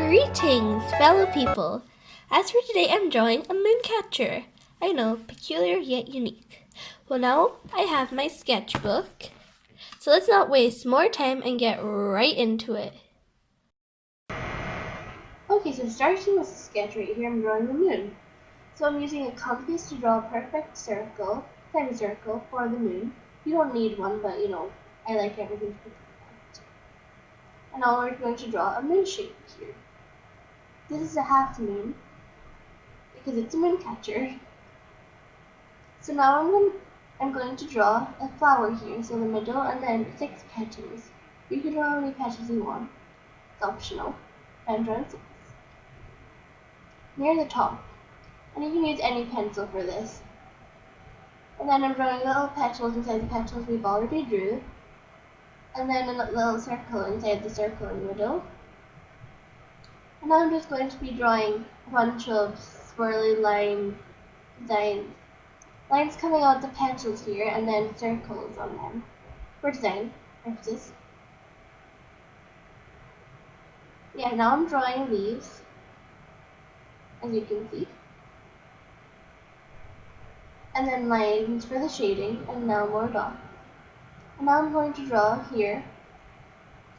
Greetings, fellow people! As for today, I'm drawing a mooncatcher. I know, peculiar yet unique. Well, now I have my sketchbook, so let's not waste more time and get right into it. Okay, so starting with the sketch right here, I'm drawing the moon. So I'm using a compass to draw a perfect circle, semicircle, for the moon. You don't need one, but I like everything to be perfect. And now we're going to draw a moon shape here. This is a half moon, because it's a moon catcher. So now I'm going to draw a flower here, so the middle, and then 6 petals. You can draw how many petals you want. It's optional. I'm drawing 6. Near the top. And you can use any pencil for this. And then I'm drawing little petals inside the petals we've already drew. And then a little circle inside the circle in the middle. And now I'm just going to be drawing a bunch of swirly line designs. Lines coming out the petals here, and then circles on them for design purposes. Yeah, now I'm drawing leaves, as you can see. And then lines for the shading, and now more dots. And now I'm going to draw here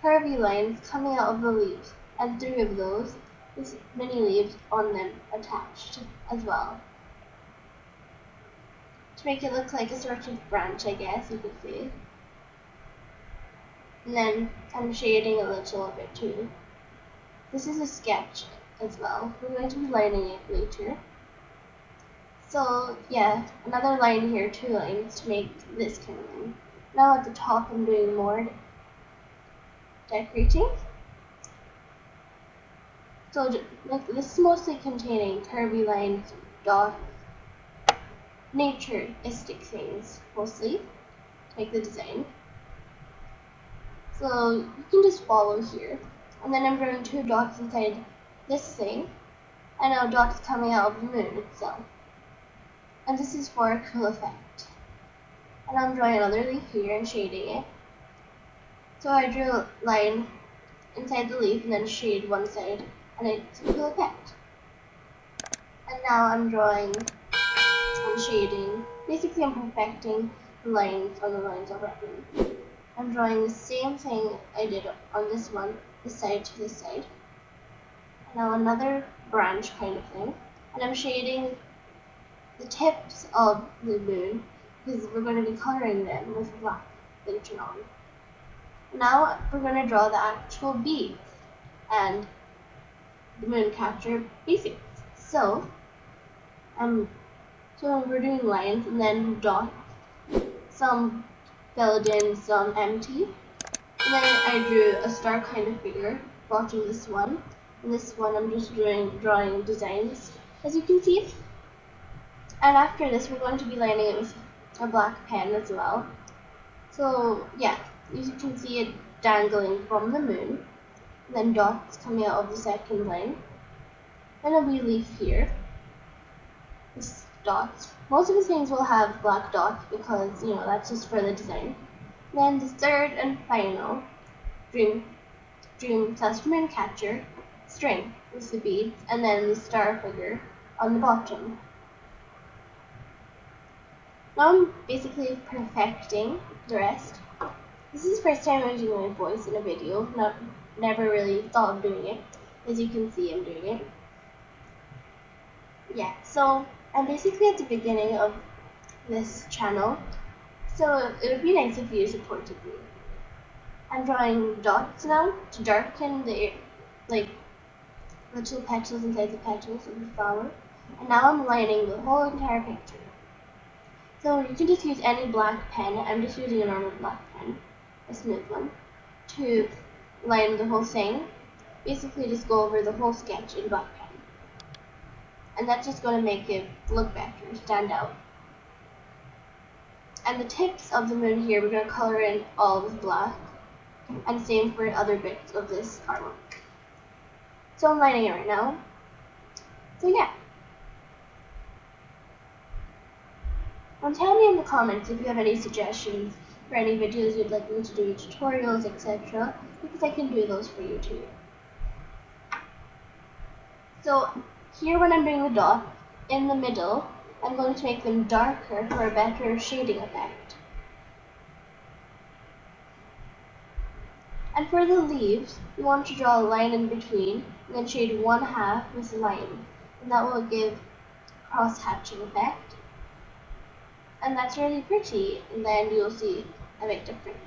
curvy lines coming out of the leaves, and 3 of those with mini leaves on them attached as well. To make it look like a sort of branch, I guess you could say. And then I'm shading a little of it too. This is a sketch as well. We're going to be lining it later. So yeah, another line here, 2 lines to make this kind of thing. Now at the top I'm doing more decorating. So like this is mostly containing curvy lines, dots, naturistic things mostly to make the design. So you can just follow here. And then I'm drawing 2 dots inside this thing, and now dots coming out of the moon itself. And this is for a cool effect. And I'm drawing another leaf here and shading it. So I drew a line inside the leaf and then shade one side, and it's a cool effect. And now I'm drawing and shading. Basically I'm perfecting the lines on the lines already. I'm drawing the same thing I did on this one, this side to this side. And now another branch kind of thing. And I'm shading the tips of the moon, because we're going to be coloring them with black later on. Now we're going to draw the actual beads and the moon catcher basics. So we're doing lines and then dots, some filled in, some empty. And then I drew a star kind of figure watching this one. And this one I'm just drawing designs, as you can see. And after this, we're going to be lining it with a black pen as well. So yeah, you can see it dangling from the moon. And then dots coming out of the second line. And a wee leaf here. With dots. Most of the things will have black dots because, that's just for the design. Then the third and final dream moon catcher string with the beads, and then the star figure on the bottom. Now I'm basically perfecting the rest. This is the first time I'm using my voice in a video. Never really thought of doing it. As you can see, I'm doing it. Yeah, so I'm basically at the beginning of this channel. So it would be nice if you supported me. I'm drawing dots now to darken the little petals inside the petals of the flower. And now I'm lining the whole entire picture. So you can just use any black pen. I'm just using a normal black pen, a smooth one, to line the whole thing. Basically just go over the whole sketch in black pen. And that's just going to make it look better, stand out. And the tips of the moon here, we're going to color in all with black. And same for other bits of this artwork. So I'm lining it right now. So yeah. Tell me in the comments if you have any suggestions for any videos you'd like me to do, tutorials, etc., because I can do those for you too. So here when I'm doing the dots, in the middle, I'm going to make them darker for a better shading effect. And for the leaves, you want to draw a line in between, and then shade one half with lime. And that will give cross-hatching effect. And that's really pretty, and then you'll see a big difference.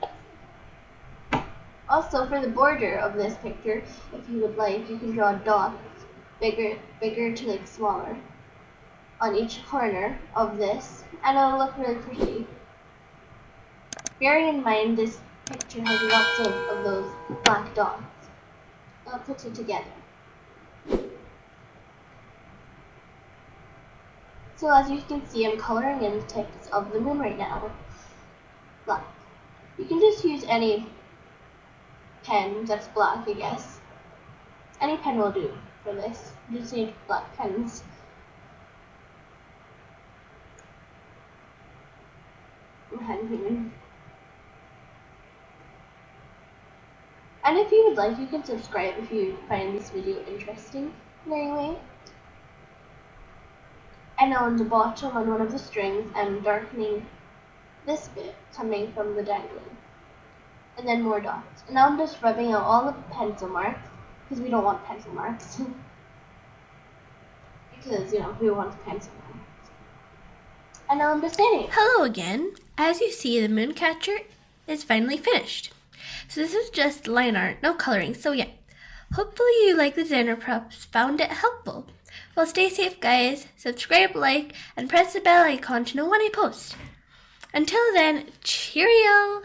Also, for the border of this picture, if you would like, you can draw dots, bigger to like smaller, on each corner of this, and it'll look really pretty. Bearing in mind this picture has lots of those black dots. I'll put it together. So as you can see, I'm coloring in the tips of the moon right now. Black. You can just use any pen that's black, I guess. Any pen will do for this. You just need black pens. And if you would like, you can subscribe if you find this video interesting in any way. And now on the bottom, on one of the strings, I'm darkening this bit coming from the dangling. And then more dots. And now I'm just rubbing out all the pencil marks, because we don't want pencil marks. Because, we want pencil marks. And now I'm just painting. Hello again. As you see, the moon catcher is finally finished. So this is just line art, no coloring. So yeah, hopefully you like the designer props, found it helpful. Well, stay safe guys, subscribe, like, and press the bell icon to know when I post. Until then, cheerio!